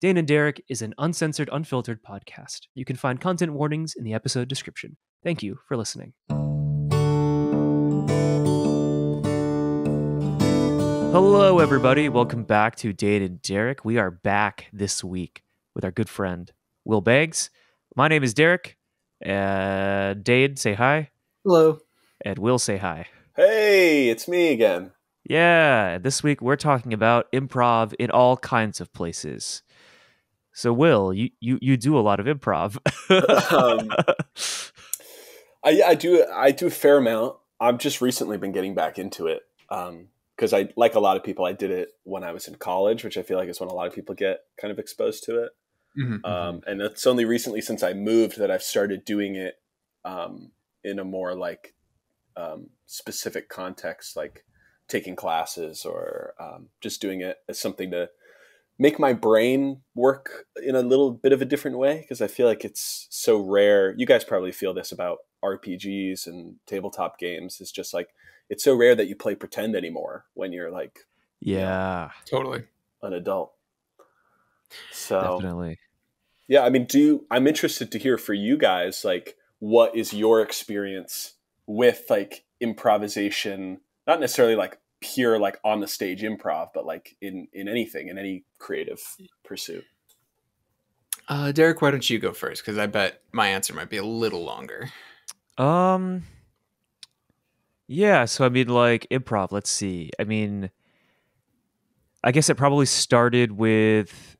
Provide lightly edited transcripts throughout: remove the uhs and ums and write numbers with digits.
Dane and Derek is an uncensored, unfiltered podcast. You can find content warnings in the episode description. Thank you for listening. Hello, everybody. Welcome back to Dane and Derek. We are back this week with our good friend, Will Beggs. My name is Derek. Dane, say hi. Hello. And Will, say hi. Hey, it's me again. Yeah, this week we're talking about improv in all kinds of places. So, Will, you do a lot of improv. I do a fair amount. I've just recently been getting back into it because I, like a lot of people, I did it when I was in college, which I feel like is when a lot of people get kind of exposed to it. Mm-hmm. And it's only recently since I moved that I've started doing it in a more like specific context, like taking classes or just doing it as something to make my brain work in a little bit of a different way, because I feel like it's so rare. You guys probably feel this about RPGs and tabletop games. It's just like, it's so rare that you play pretend anymore when you're like, totally an adult. So definitely. Yeah, I mean, I'm interested to hear for you guys, like, what is your experience with like improvisation, not necessarily like pure like on the stage improv, but like in anything, in any creative pursuit. Derek, why don't you go first? Because I bet my answer might be a little longer. Yeah, so I mean, like, improv, let's see. I mean, I guess it probably started with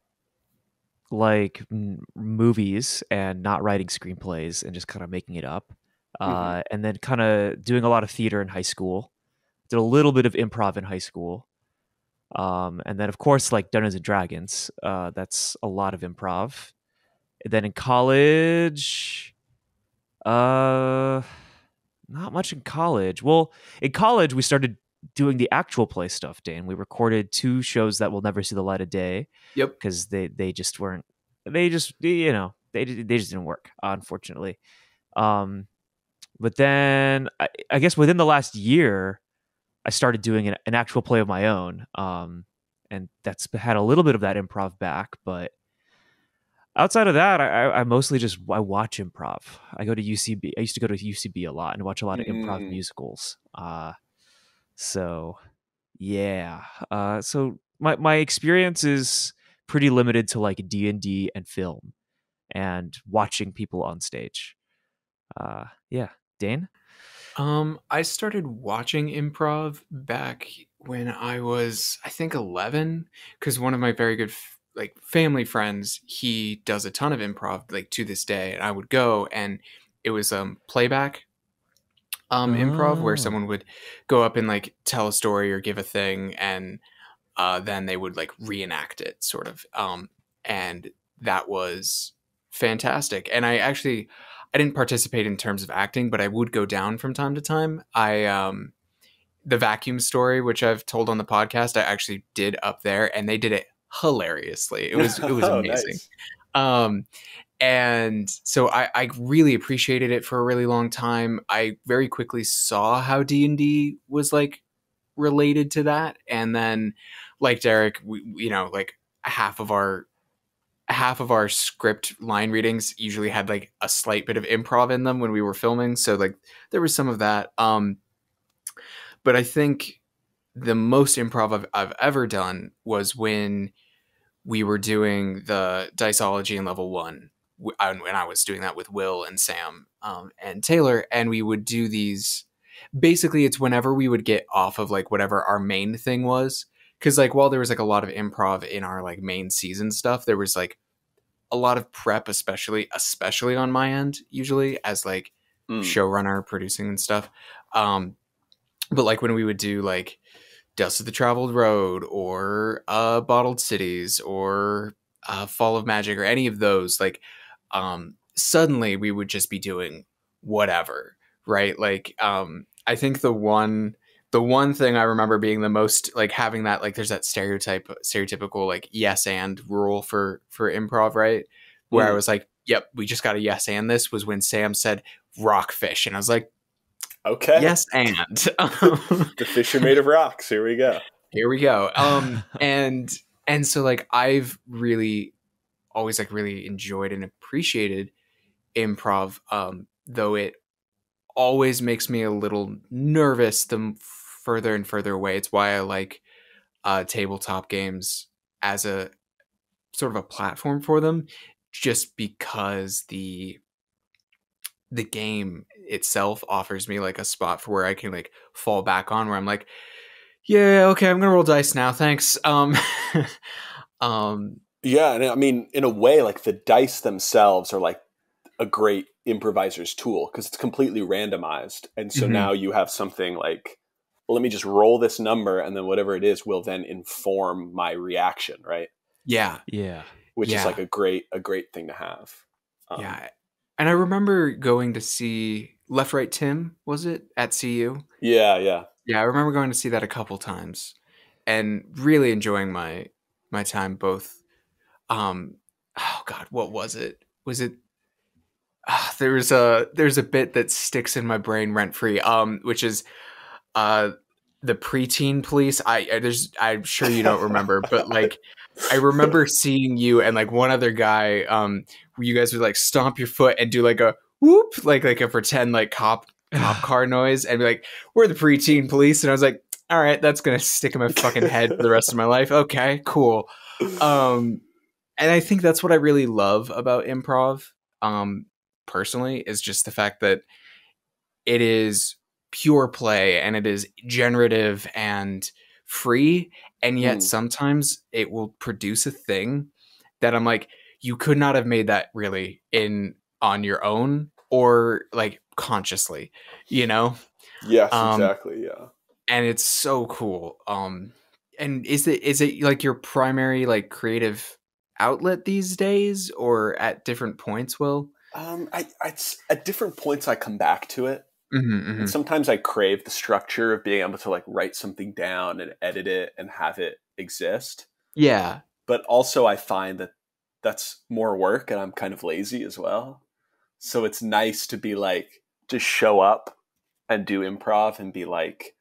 like movies and not writing screenplays and just kind of making it up. And then kind of doing a lot of theater in high school. Did a little bit of improv in high school. And then, of course, like Dungeons and Dragons. That's a lot of improv. And then in college, not much in college. Well, in college, we started doing the actual play stuff, Dane. We recorded 2 shows that will never see the light of day. Yep. Because they just weren't, they just didn't work, unfortunately. But then I guess within the last year, I started doing an actual play of my own. And that's had a little bit of that improv back. But outside of that, I mostly just watch improv. I go to UCB. I used to go to UCB a lot and watch a lot of improv musicals. So yeah. So my experience is pretty limited to like D&D and film and watching people on stage. Yeah. Dane? I started watching improv back when I was, I think, 11, because one of my very good family friends, he does a ton of improv like to this day, and I would go, and it was playback improv, where someone would go up and like tell a story or give a thing, and then they would like reenact it, sort of, and that was fantastic. And I didn't participate in terms of acting, but I would go down from time to time. The vacuum story, which I've told on the podcast, I actually did up there, and they did it hilariously. It was amazing. Nice. And so I really appreciated it for a really long time. I very quickly saw how D&D was like related to that. And then, like Derek, we like half of our script line readings usually had like a slight bit of improv in them when we were filming. So like there was some of that. But I think the most improv I've ever done was when we were doing the Diceology in level 1. When I was doing that with Will and Sam and Taylor, and we would do these. Basically, it's whenever we would get off of like whatever our main thing was. Because like while there was like a lot of improv in our like main season stuff, there was like a lot of prep, especially on my end, usually as like showrunner, producing and stuff. But like when we would do like Dust of the Traveled Road or Bottled Cities or Fall of Magic or any of those, like suddenly we would just be doing whatever, right? Like I think the one thing I remember being the most like having that, like there's that stereotypical like yes and rule for improv, right? Where I was like, yep, we just got to yes and this, was when Sam said rockfish, and I was like, okay, yes and the fish are made of rocks. Here we go. And so like I've really always like really enjoyed and appreciated improv, though it always makes me a little nervous the further and further away. It's why I like tabletop games as a sort of a platform for them, just because the game itself offers me like a spot for where I can like fall back on, where I'm like, yeah, okay, I'm gonna roll dice now, thanks. Yeah, and I mean, in a way, like the dice themselves are like a great improviser's tool because it's completely randomized, and so now you have something like, well, let me just roll this number, and then whatever it is will then inform my reaction, right? Yeah, which is like a great thing to have. Yeah, and I remember going to see Left Right Tim, was it, at CU? Yeah. I remember going to see that a couple times and really enjoying my time both. Oh God, what was it? Was it? There's a bit that sticks in my brain rent free. Which is the preteen police. I'm sure you don't remember, but like I remember seeing you and like one other guy. Where you guys would like stomp your foot and do like a whoop, like a pretend like cop car noise, and be like, "We're the preteen police," and I was like, "All right, that's gonna stick in my fucking head for the rest of my life." Okay, cool. And I think that's what I really love about improv. Personally, is just the fact that it is pure play and it is generative and free, and yet sometimes it will produce a thing that I'm like, you could not have made that really on your own or like consciously, you know? Yes, exactly. Yeah. And it's so cool. And is it like your primary like creative outlet these days, or at different points, Will? It's at different points I come back to it. And sometimes I crave the structure of being able to like write something down and edit it and have it exist. Yeah. But also I find that that's more work and I'm kind of lazy as well. So it's nice to be like, just show up and do improv and be like,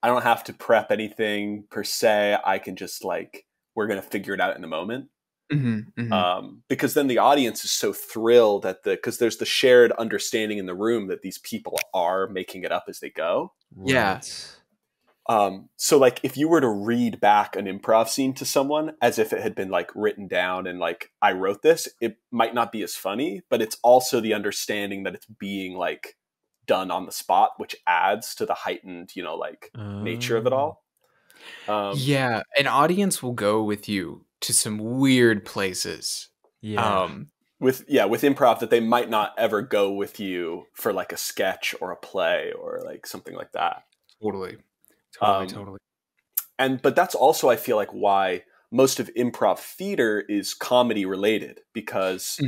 I don't have to prep anything per se. I can just like, we're going to figure it out in the moment. Because then the audience is so thrilled because there's the shared understanding in the room that these people are making it up as they go. Yeah. So like if you were to read back an improv scene to someone as if it had been like written down and like, I wrote this, it might not be as funny, but it's also the understanding that it's being like done on the spot, which adds to the heightened, nature of it all. Yeah. An audience will go with you to some weird places. With improv that they might not ever go with you for like a sketch or a play or like something like that. Totally. But that's also, I feel like, why most of improv theater is comedy related, because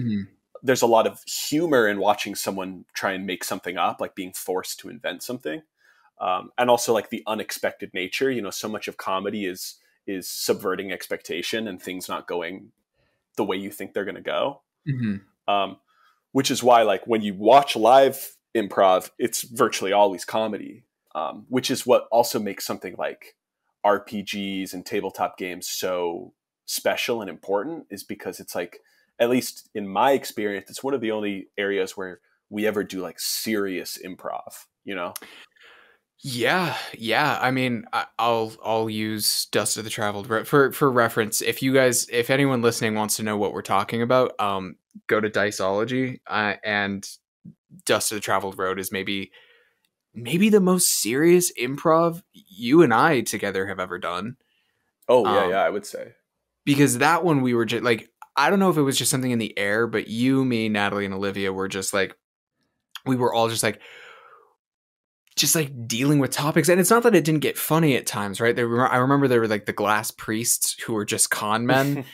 there's a lot of humor in watching someone try and make something up, like being forced to invent something. And also like the unexpected nature, so much of comedy is subverting expectation and things not going the way you think they're going to go. Which is why, like, when you watch live improv, it's virtually always comedy, which is what also makes something like RPGs and tabletop games so special and important, is because it's like, at least in my experience, it's one of the only areas where we ever do like serious improv, Yeah. I mean, I'll use Dust of the Traveled Road for reference. If anyone listening wants to know what we're talking about, go to Diceology, and Dust of the Traveled Road is maybe the most serious improv you and I together have ever done. Oh yeah, I would say, because that one we were just like, I don't know if it was just something in the air, but you, me, Natalie, and Olivia were just like, we were all just like dealing with topics. And it's not that it didn't get funny at times, right? I remember there were like the glass priests who were just con men,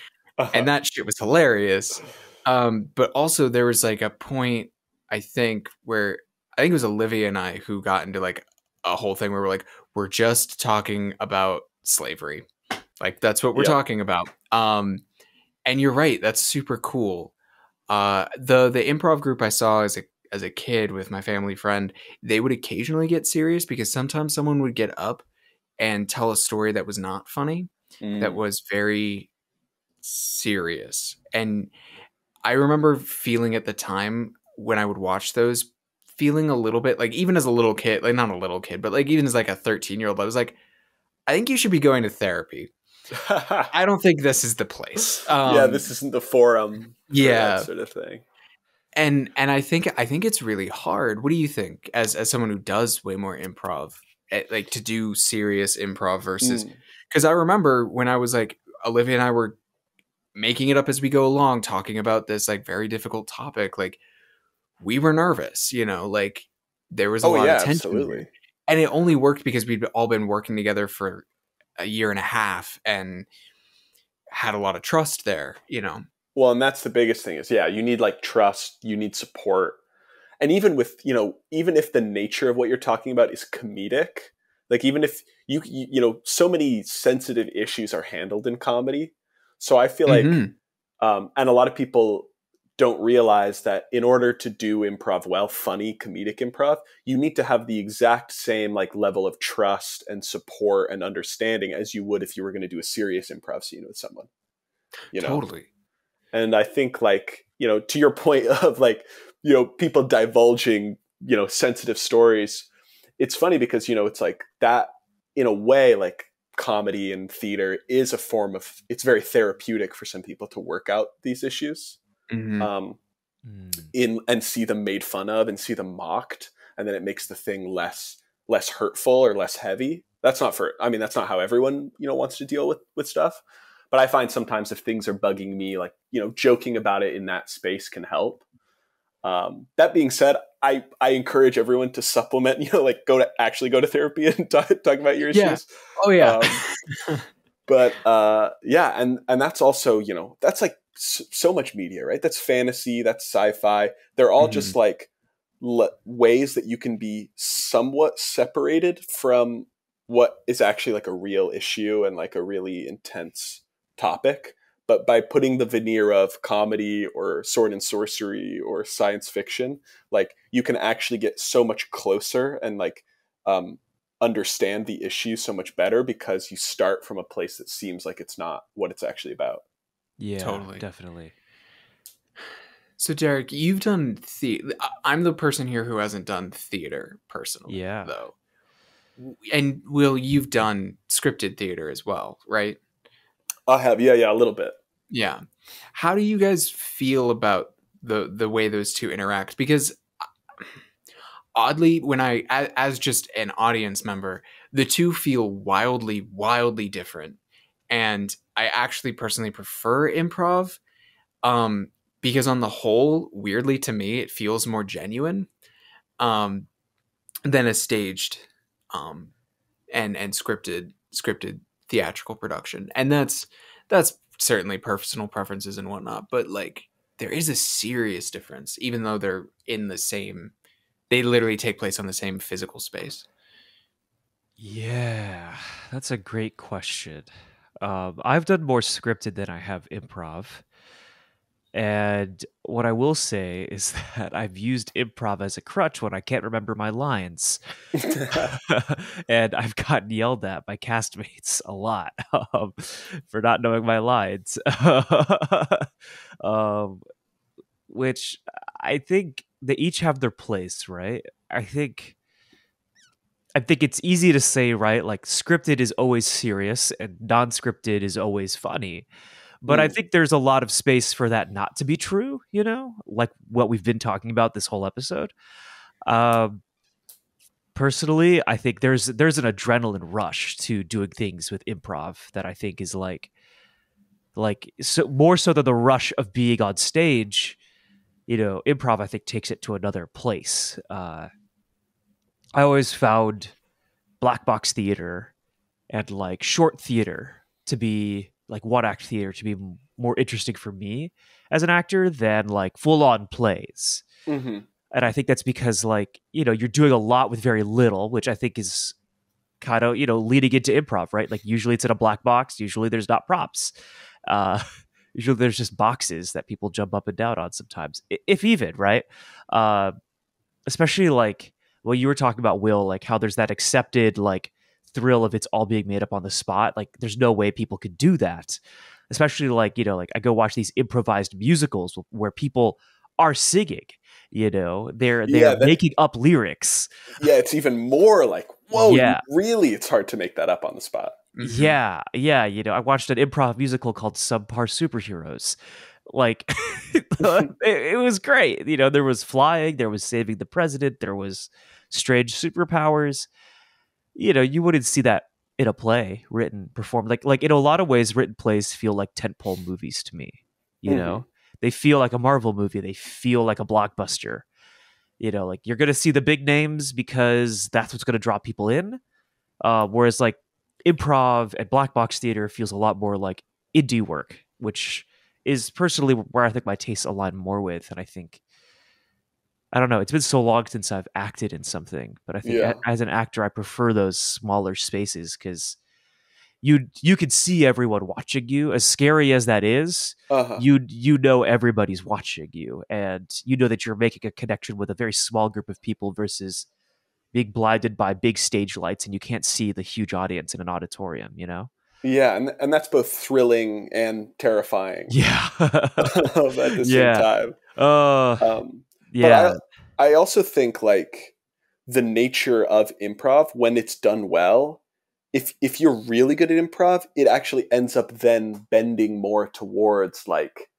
and that shit was hilarious. But also there was like a point, I think it was Olivia and I who got into like a whole thing where we're just talking about slavery. Like, that's what we're talking about. And you're right. That's super cool. The improv group I saw as a kid with my family friend, they would occasionally get serious because sometimes someone would get up and tell a story that was not funny, that was very serious. And I remember feeling at the time when I would watch those, feeling a little bit like, even as a little kid, like not a little kid, but like even as like a 13-year-old, I was like, I think you should be going to therapy. I don't think this is the place. Yeah, this isn't the forum for that sort of thing. And I think it's really hard. What do you think, as someone who does way more improv, like to do serious improv versus? Because I remember when I was like, Olivia and I were making it up as we go along, talking about this like very difficult topic. Like we were nervous, you know, like there was a lot of tension. Absolutely. And it only worked because we'd all been working together for a year and a half and had a lot of trust there, you know. Well, and that's the biggest thing is, you need like trust, you need support. And even with, even if the nature of what you're talking about is comedic, like even if so many sensitive issues are handled in comedy. So I feel like, and a lot of people don't realize that in order to do improv well, funny comedic improv, you need to have the exact same like level of trust and support and understanding as you would if you were going to do a serious improv scene with someone. Totally. And I think like, to your point of like, people divulging, sensitive stories, it's funny because, it's like that in a way, like comedy and theater is a form of, it's very therapeutic for some people to work out these issues. And see them made fun of and see them mocked, and then it makes the thing less hurtful or less heavy. That's not how everyone wants to deal with stuff, but I find sometimes if things are bugging me, like joking about it in that space can help. That being said, I encourage everyone to supplement, like go to therapy and talk about your issues. But and that's also, that's like so much media, right? That's fantasy, that's sci-fi. They're all just like ways that you can be somewhat separated from what is actually like a real issue and like a really intense topic. But by putting the veneer of comedy or sword and sorcery or science fiction, like you can actually get so much closer and like understand the issue so much better because you start from a place that seems like it's not what it's actually about. Yeah, totally. Definitely. So Derek, you've done theater. I'm the person here who hasn't done theater personally, though. And Will, you've done scripted theater as well, right? I have, a little bit. Yeah. How do you guys feel about the way those two interact? Because oddly, when I, as just an audience member, the two feel wildly, wildly different. And I actually personally prefer improv, because on the whole, weirdly to me, it feels more genuine, than a staged, and scripted theatrical production. And that's certainly personal preferences and whatnot, but like there is a serious difference, even though they're they literally take place on the same physical space. Yeah, that's a great question. I've done more scripted than I have improv. And what I will say is that I've used improv as a crutch when I can't remember my lines. And I've gotten yelled at by castmates a lot for not knowing my lines. Which I think they each have their place, right? I think it's easy to say, right? Like scripted is always serious and non-scripted is always funny. But I think there's a lot of space for that not to be true, like what we've been talking about this whole episode. Personally, I think there's an adrenaline rush to doing things with improv that I think is like so more so than the rush of being on stage. Improv I think takes it to another place. I always found black box theater and like short theater to be like one act theater to be more interesting for me as an actor than like full on plays. And I think that's because like, you're doing a lot with very little, which I think is kind of, leading into improv, right? Like usually it's in a black box. Usually there's not props. Usually there's just boxes that people jump up and down on sometimes, if even, right? Especially like, well, you were talking about, Will, like how there's that accepted like thrill of it's all being made up on the spot. Like there's no way people could do that. especially like, like I go watch these improvised musicals where people are singing, they're Yeah, making up lyrics. yeah, it's even more like, whoa, Yeah. really, it's hard to make that up on the spot. Mhm. Yeah. I watched an improv musical called Subpar Superheroes. Like, it was great. There was flying, there was saving the president, there was strange superpowers. You wouldn't see that in a play written, performed. Like in a lot of ways, written plays feel like tentpole movies to me. Mhm. They feel like a Marvel movie. They feel like a blockbuster. Like you're gonna see the big names because that's what's gonna draw people in. Whereas like improv and black box theater feels a lot more like indie work, which is personally where I think my tastes align more with. And I think, I don't know, it's been so long since I've acted in something, but I think Yeah. as an actor, I prefer those smaller spaces because you could see everyone watching you. As scary as that is, Uh-huh. you know everybody's watching you, and you know that you're making a connection with a very small group of people versus being blinded by big stage lights and you can't see the huge audience in an auditorium. Yeah, and that's both thrilling and terrifying Yeah. at the same Yeah. time. Uh, But yeah. I also think like the nature of improv when it's done well, if you're really good at improv, it actually ends up then bending more towards like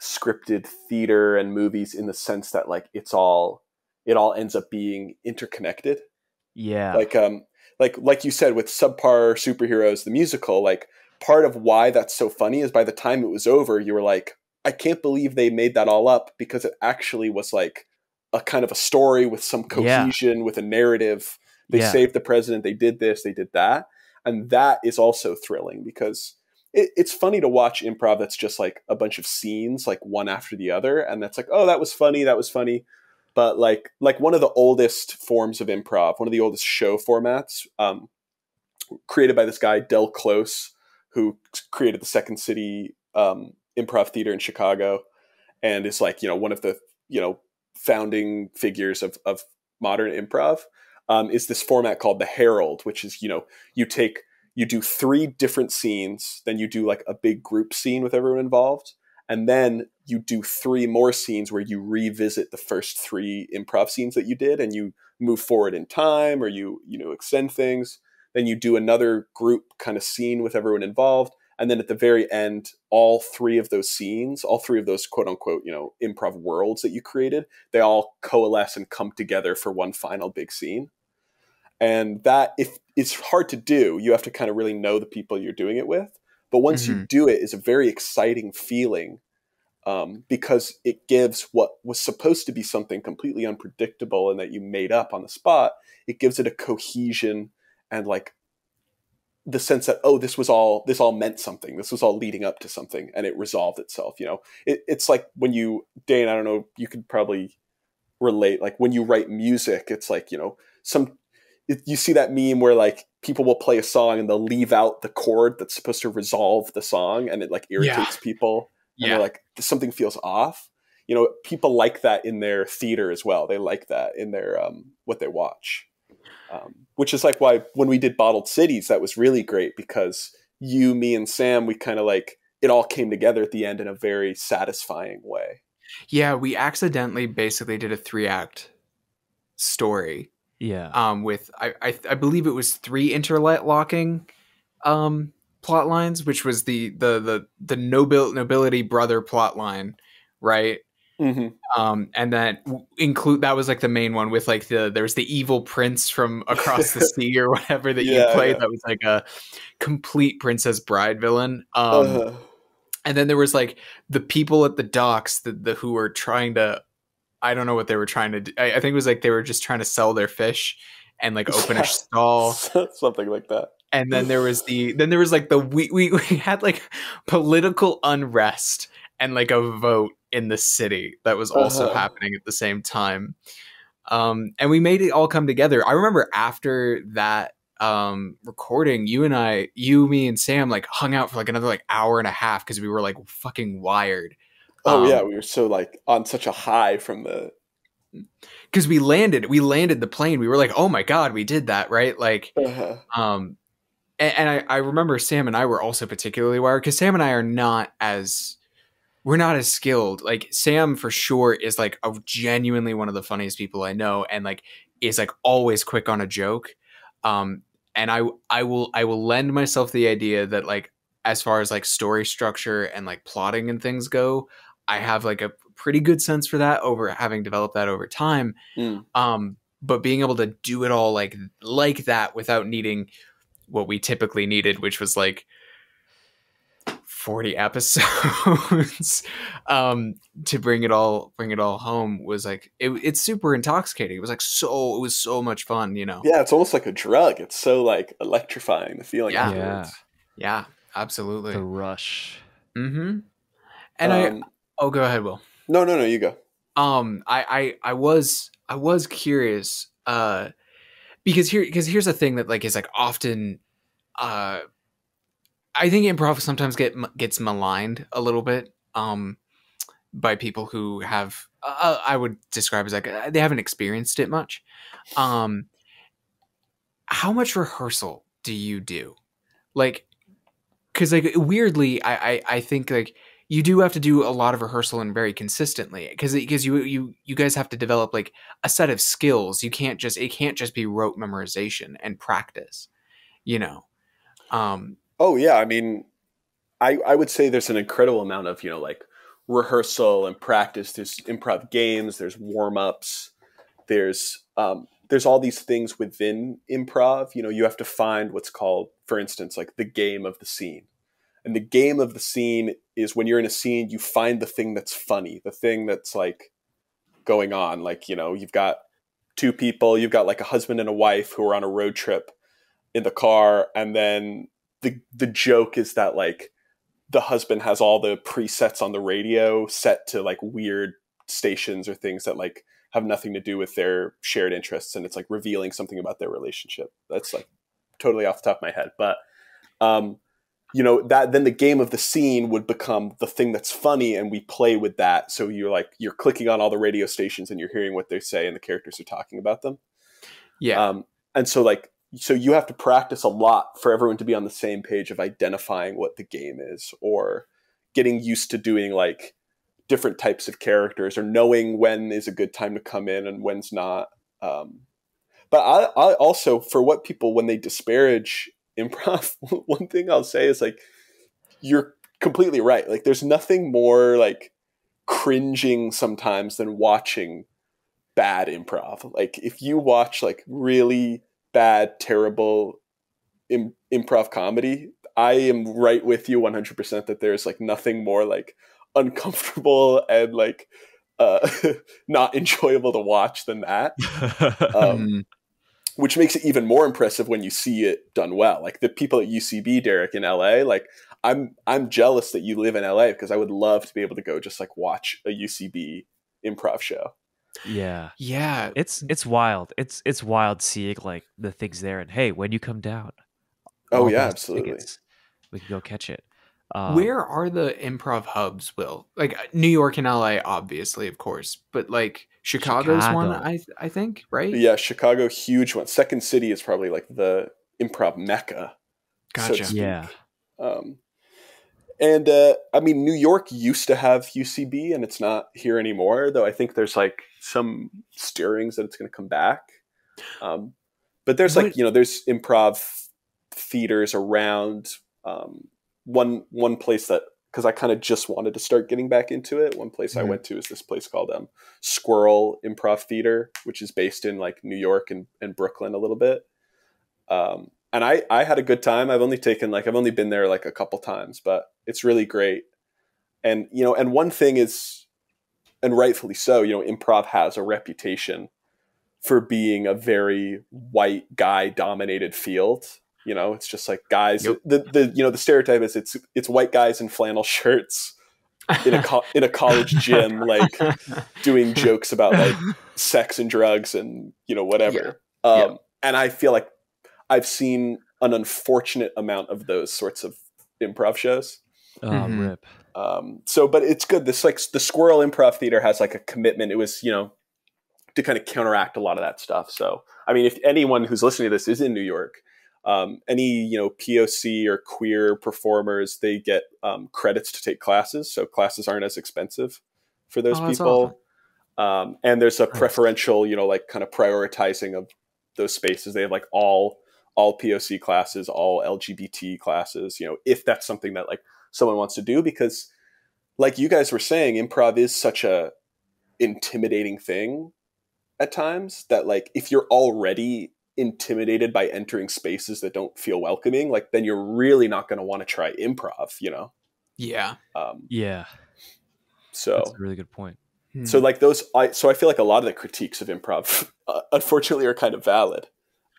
scripted theater and movies in the sense that like it all ends up being interconnected. Yeah. Like like you said with Subpar Superheroes the musical, like part of why that's so funny is by the time it was over you were like, I can't believe they made that all up, because it actually was like a kind of a story with some Yeah. cohesion, with a narrative. They Yeah. saved the president, they did this, they did that. And that is also thrilling because it's funny to watch improv that's just like a bunch of scenes, like one after the other. And that's like, oh, that was funny. That was funny. But like one of the oldest forms of improv, one of the oldest show formats, created by this guy, Del Close, who created the Second City Improv Theater in Chicago, and is like, one of the, founding figures of modern improv, is this format called the Herald, which is, you do 3 different scenes, then you do like a big group scene with everyone involved, and then you do 3 more scenes where you revisit the first 3 improv scenes that you did, and you move forward in time, or you extend things. Then you do another group kind of scene with everyone involved, and then at the very end, all 3 of those scenes, all 3 of those quote unquote, improv worlds that you created, they all coalesce and come together for one final big scene. And that, if it's hard to do, you have to kind of really know the people you're doing it with. But once you do it, it's a very exciting feeling, because it gives what was supposed to be something completely unpredictable and that you made up on the spot, it gives it a cohesion and like the sense that, oh, this all meant something. This was all leading up to something, and it resolved itself. It's like when you, Dane, I don't know, you could probably relate. Like when you write music, it's like, you see that meme where like people will play a song and they'll leave out the chord that's supposed to resolve the song, and it like irritates people. And they're like, something feels off. People like that in their theater as well. They like that in their what they watch. Which is like why when we did Bottled Cities, that was really great, because you, me, and Sam, we kind of like, it all came together at the end in a very satisfying way. Yeah, we accidentally basically did a 3-act story. Yeah. With I believe it was 3 interlocking plot lines, which was the nobility brother plot line, right? Mm-hmm. And that that was like the main one with like there was the evil prince from across the sea or whatever that you played. That was like a complete Princess Bride villain. And then there was like the people at the docks who were trying to, I don't know what they were trying to do. I think it was like they were just trying to sell their fish and like open a stall, something like that. And then there was like we had like political unrest and like a vote in the city that was also happening at the same time. And we made it all come together. I remember after that recording, you, me, and Sam like hung out for like another like hour and a half because we were like fucking wired. Yeah, we were so like on such a high from the, because we landed the plane. We were like, oh my god, we did that, right? Like I remember Sam and I were also particularly wired because Sam and I are we're not as skilled. Like Sam for sure is like a genuinely one of the funniest people I know, and like is like always quick on a joke. And I will lend myself the idea that like as far as like story structure and like plotting and things go, I have like a pretty good sense for that over having developed that over time. But being able to do it all like that without needing what we typically needed, which was like 40 episodes to bring it all home was like it's super intoxicating. It was so much fun, you know. Yeah, it's almost like a drug. It's so like electrifying, the feeling Yeah. afterwards. Yeah, absolutely. The rush. And go ahead, Will. No, you go. I was curious because here's the thing that like is like often I think improv sometimes gets maligned a little bit by people who have I would describe as like they haven't experienced it much. How much rehearsal do you do? Like, because like weirdly, I think like you do have to do a lot of rehearsal and very consistently because you guys have to develop like a set of skills. It can't just be rote memorization and practice, you know. Oh yeah, I mean, I would say there's an incredible amount of, you know, like rehearsal and practice. There's improv games, there's warm-ups, there's all these things within improv. You know, you have to find what's called, for instance, like the game of the scene. And the game of the scene is when you're in a scene, you find the thing that's funny, the thing that's like going on. Like, you know, you've got two people, you've got like a husband and a wife who are on a road trip in the car, and then the joke is that like the husband has all the presets on the radio set to like weird stations or things that like have nothing to do with their shared interests, and it's like revealing something about their relationship. That's like totally off the top of my head, but you know, that then the game of the scene would become the thing that's funny, and we play with that. So you're clicking on all the radio stations and you're hearing what they say and the characters are talking about them. Yeah. And so you have to practice a lot for everyone to be on the same page of identifying what the game is, or getting used to doing like different types of characters, or knowing when is a good time to come in and when's not. But I also, for what people, when they disparage improv, one thing I'll say is like, you're completely right. Like there's nothing more like cringing sometimes than watching bad improv. Like if you watch like really bad, terrible improv comedy, I am right with you 100% that there's like nothing more like uncomfortable and like not enjoyable to watch than that. Which makes it even more impressive when you see it done well. Like the people at UCB, Derek, in LA, like I'm jealous that you live in LA, because I would love to be able to go just like watch a UCB improv show. Yeah. Yeah. It's wild. It's wild seeing like the things there, and hey, when you come down. Oh I'll yeah, buy some absolutely. tickets. We can go catch it. Where are the improv hubs, Will? Like New York and LA, obviously, of course, but like Chicago's one, I think, right? Yeah, Chicago, huge one. Second City is probably like the improv mecca. Gotcha. So to speak. Yeah. And I mean, New York used to have UCB, and it's not here anymore, though I think there's like some stirrings that it's going to come back. But there's like, you know, there's improv theaters around. One place that, because I kind of just wanted to start getting back into it, one place I went to is this place called Squirrel Improv Theater, which is based in like New York and Brooklyn a little bit. And I had a good time. I've only been there like a couple times, but it's really great. And, you know, and one thing is, and rightfully so, you know, improv has a reputation for being a very white guy dominated field. You know, it's just like guys, the you know, the stereotype is it's white guys in flannel shirts in a college gym, like doing jokes about like sex and drugs and, you know, whatever. And I feel like I've seen an unfortunate amount of those sorts of improv shows. Rip. But it's good. This like the Squirrel Improv Theater has like a commitment. It was, you know, to kind of counteract a lot of that stuff. So, I mean, if anyone who's listening to this is in New York, Any POC or queer performers, they get credits to take classes, so classes aren't as expensive for those Oh, that's awesome. people. And there's a Nice. preferential, like kind of prioritizing of those spaces. They have like all POC classes, all LGBT classes, if that's something that like someone wants to do, because like you guys were saying, improv is such a intimidating thing at times that like if you're already intimidated by entering spaces that don't feel welcoming, like then you're really not going to want to try improv, Yeah. Yeah, So that's a really good point. So like I feel like a lot of the critiques of improv, unfortunately, are kind of valid.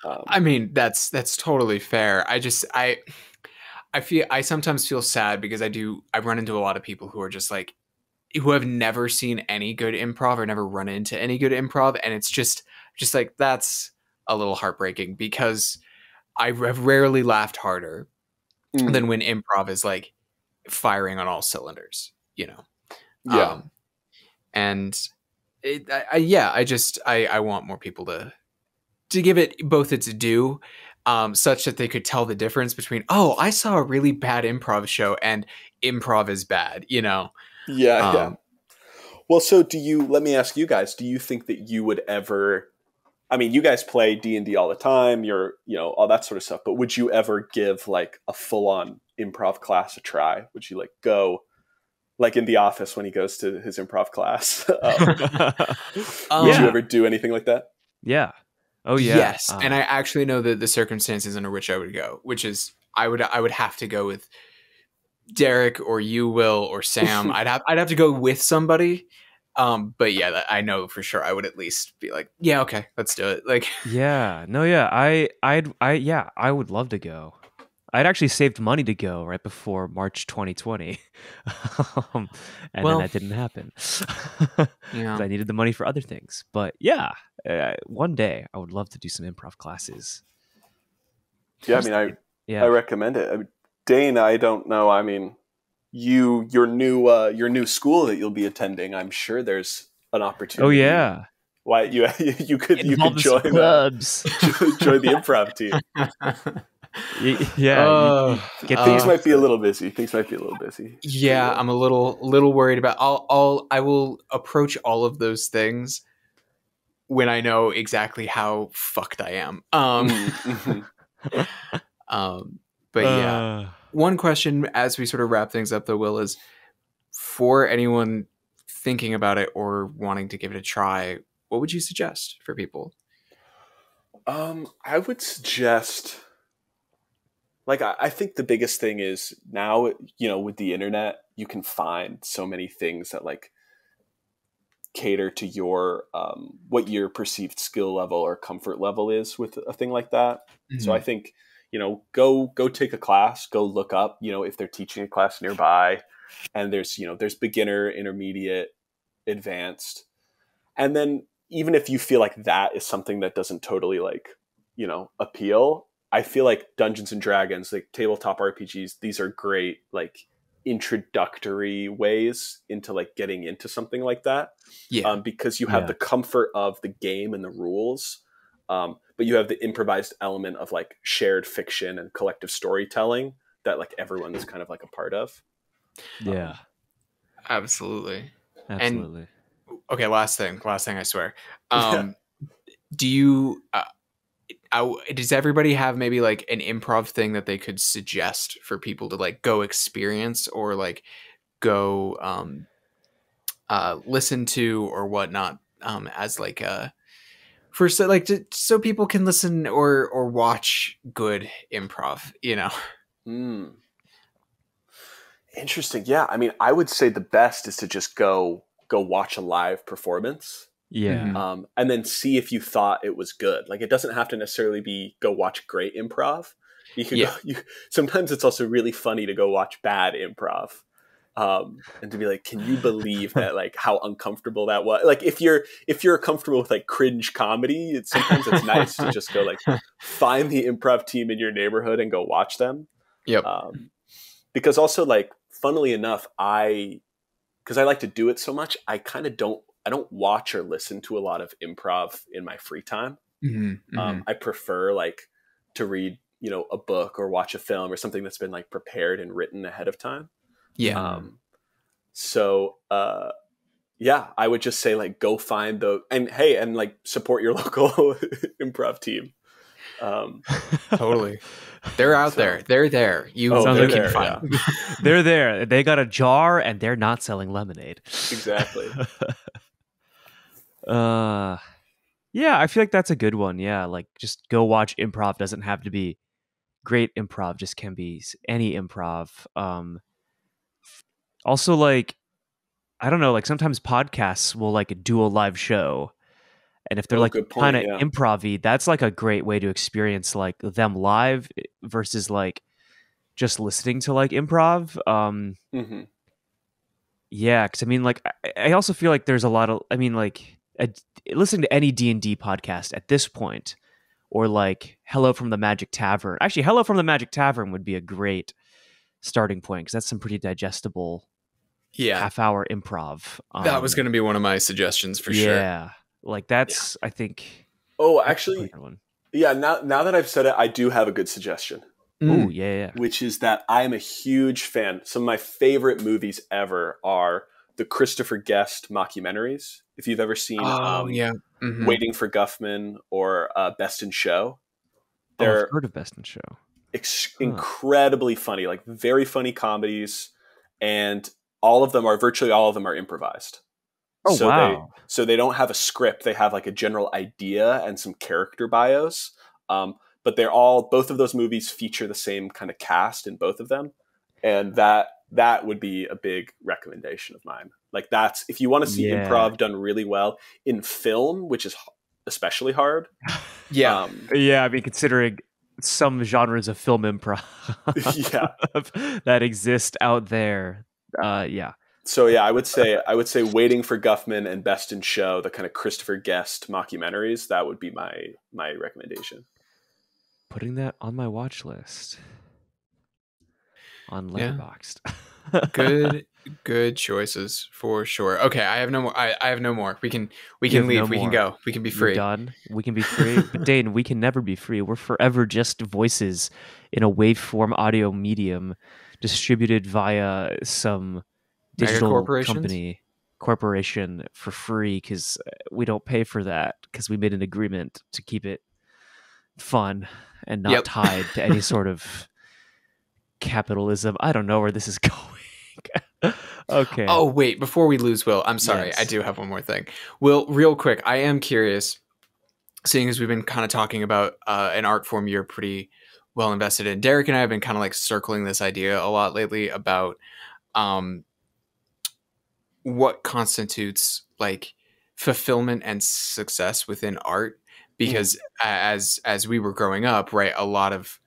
I mean, that's totally fair. I sometimes feel sad because I run into a lot of people who are just like, who have never seen any good improv or never run into any good improv. And it's just like, that's a little heartbreaking, because I have rarely laughed harder than when improv is like firing on all cylinders, Yeah. And I want more people to give it both its due, such that they could tell the difference between, oh, I saw a really bad improv show and improv is bad, Yeah. Yeah. Well, so let me ask you guys, do you think that you would ever, I mean, you guys play D&D all the time, you're, all that sort of stuff, but would you ever give like a full on improv class a try? Would you like go like in The Office when he goes to his improv class? Would you ever do anything like that? Yeah. Oh yeah. Yes. And I actually know the circumstances under which I would go, which is I would have to go with Derek or you, Will, or Sam. I'd have to go with somebody. But yeah, I know for sure I would at least be like, yeah, okay, let's do it. Like, yeah, no, yeah, I would love to go. I'd actually saved money to go right before March 2020, and then that didn't happen. Yeah, I needed the money for other things. But yeah, one day I would love to do some improv classes. Yeah, I mean, I recommend it. I mean, Dane, I don't know. I mean, your new school that you'll be attending, I'm sure there's an opportunity. Oh yeah. Why you could join clubs. Join the improv team. Yeah, things might be a little busy. Yeah, I'm a little worried about. I will approach all of those things when I know exactly how fucked I am. But yeah, one question as we sort of wrap things up, though, Will, is for anyone thinking about it or wanting to give it a try, what would you suggest for people? I would suggest, like, I think the biggest thing is now, with the internet, you can find so many things that like cater to your what your perceived skill level or comfort level is with a thing like that. Mm-hmm. So I think, go take a class, go look up, if they're teaching a class nearby, and there's beginner, intermediate, advanced. And then even if you feel like that is something that doesn't totally like, appeal, I feel like Dungeons and Dragons, like tabletop RPGs, these are great, like introductory ways into like getting into something like that. Yeah. Because you have the comfort of the game and the rules. But you have the improvised element of like shared fiction and collective storytelling that like everyone is kind of like a part of. Yeah. Absolutely. And, okay, last thing, I swear. Do you, does everybody have maybe like an improv thing that they could suggest for people to like go experience or like go listen to or whatnot, as like so people can listen or watch good improv, Interesting. Yeah. I mean, I would say the best is to just go watch a live performance. Yeah. And then see if you thought it was good. Like, it doesn't have to necessarily be go watch great improv. You could sometimes it's also really funny to go watch bad improv. And to be like, can you believe that, like, how uncomfortable that was? Like, if you're comfortable with like cringe comedy, sometimes it's nice to just go like find the improv team in your neighborhood and go watch them. Yep. Because also, like, funnily enough, because I like to do it so much, I kind of don't watch or listen to a lot of improv in my free time. Mm-hmm. I prefer like to read a book or watch a film or something that's been like prepared and written ahead of time. Yeah. So yeah, I would just say like go find and like support your local improv team. Totally. They're out there. They're there. They're can there, find them. They're there. They got a jar and they're not selling lemonade. Exactly. Yeah, I feel like that's a good one. Yeah, like just go watch improv. Doesn't have to be great improv, just can be any improv. Also, like, I don't know, like sometimes podcasts will like do a live show. And if they're like Good kind point, of yeah. improv-y, that's like a great way to experience like them live versus like just listening to like improv. Yeah, because I mean, like, I also feel like there's a lot of, I mean, like, listening to any D&D podcast at this point, or like Hello from the Magic Tavern. Actually, Hello from the Magic Tavern would be a great starting point because that's some pretty digestible half-hour improv. That was going to be one of my suggestions for sure. Yeah, like that's, I think. Oh, actually, yeah. Now that I've said it, I do have a good suggestion. Oh, yeah. Which is that I am a huge fan. Some of my favorite movies ever are the Christopher Guest mockumentaries. If you've ever seen Waiting for Guffman or Best in Show. I've heard of Best in Show. Incredibly funny, like very funny comedies. And virtually all of them are improvised. Oh, wow. So they don't have a script. They have like a general idea and some character bios. But both of those movies feature the same kind of cast in both of them. And that would be a big recommendation of mine. Like if you want to see improv done really well in film, which is especially hard. Yeah. I mean, considering some genres of film improv that exist out there. Yeah. So yeah, I would say Waiting for Guffman and Best in Show, the kind of Christopher Guest mockumentaries, that would be my recommendation. Putting that on my watch list on Letterboxd. Good choices for sure. Okay, I have no more. I have no more. We can leave. We can go. We can be free. You're done. We can be free. But Dane, we can never be free. We're forever just voices in a waveform audio medium distributed via some digital corporation for free because we don't pay for that because we made an agreement to keep it fun and not tied to any sort of capitalism. I don't know where this is going. Okay. Oh, wait, before we lose Will, I'm sorry. Yes. I do have one more thing. Will, real quick, I am curious, seeing as we've been kind of talking about an art form you're pretty well invested in. Derek and I have been kind of like circling this idea a lot lately about what constitutes like fulfillment and success within art. Because as we were growing up, right, a lot of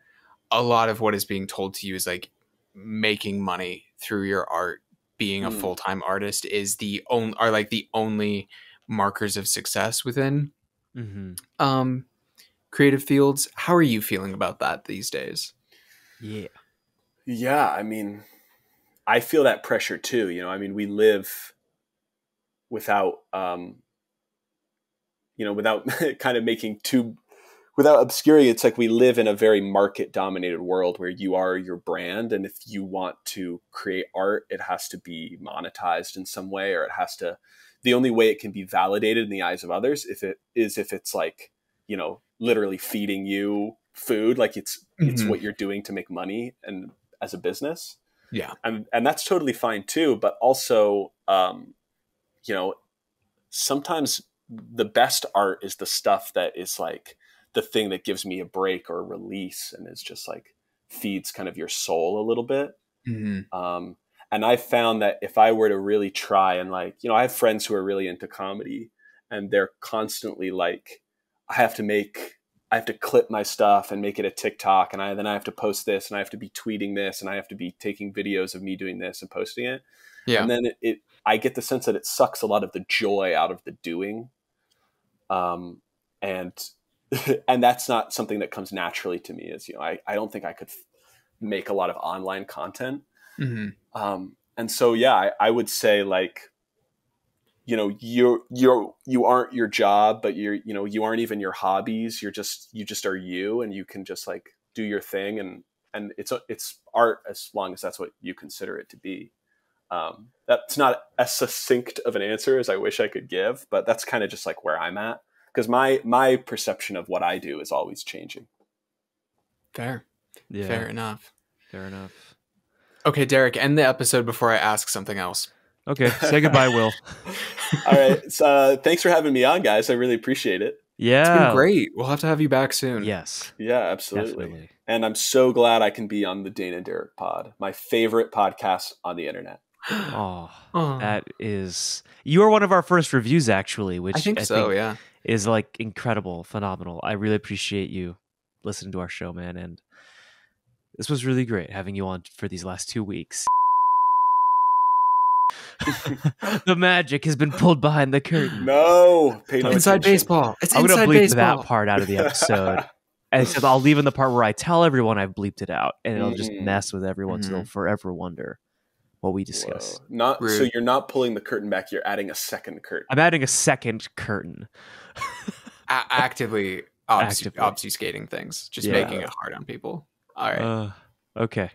what is being told to you is like making money through your art, being a full-time artist is the only markers of success within creative fields. How are you feeling about that these days? Yeah. I mean, I feel that pressure too. I mean, we live without without kind of without obscuring, it's like we live in a very market dominated world where you are your brand. And if you want to create art, it has to be monetized in some way, or the only way it can be validated in the eyes of others if it's like, literally feeding you food, like it's what you're doing to make money and as a business. Yeah. And that's totally fine too. But also, sometimes the best art is the stuff that is like the thing that gives me a break or a release and is just like feeds kind of your soul a little bit. And I found that if I were to really try and like, I have friends who are really into comedy and they're constantly like, I have to clip my stuff and make it a TikTok. And then I have to post this and I have to be tweeting this and I have to be taking videos of me doing this and posting it. Yeah. And then I get the sense that it sucks a lot of the joy out of the doing. And that's not something that comes naturally to me as, I don't think I could make a lot of online content. And so, yeah, I would say like, you aren't your job, but you aren't even your hobbies. You just are you, and you can just like do your thing, and it's art as long as that's what you consider it to be. That's not as succinct of an answer as I wish I could give, but that's kind of just like where I'm at, because my perception of what I do is always changing. Fair. Yeah. Fair enough. Fair enough. Okay, Derek, end the episode before I ask something else. Okay, say goodbye, Will. All right. So, thanks for having me on, guys. I really appreciate it. Yeah. It's been great. We'll have to have you back soon. Yes. Yeah, absolutely. Definitely. And I'm so glad I can be on the Dane and Derek pod, my favorite podcast on the internet. Oh, that is. You are one of our first reviews, actually, which I think so. Yeah. is like incredible, phenomenal. I really appreciate you listening to our show, man. And this was really great having you on for these last 2 weeks. The magic has been pulled behind the curtain. No, pay no Inside attention. baseball. It's I'm inside gonna bleep baseball. that part out of the episode. Except I'll leave in the part where I tell everyone I've bleeped it out, and it'll just mess with everyone, so they'll forever wonder what we discuss. Whoa. Not Rude. so you're not pulling the curtain back. You're adding a second curtain. I'm adding a second curtain. Actively Actively. obfuscating things, just Yeah. making it hard on people. All right. Okay.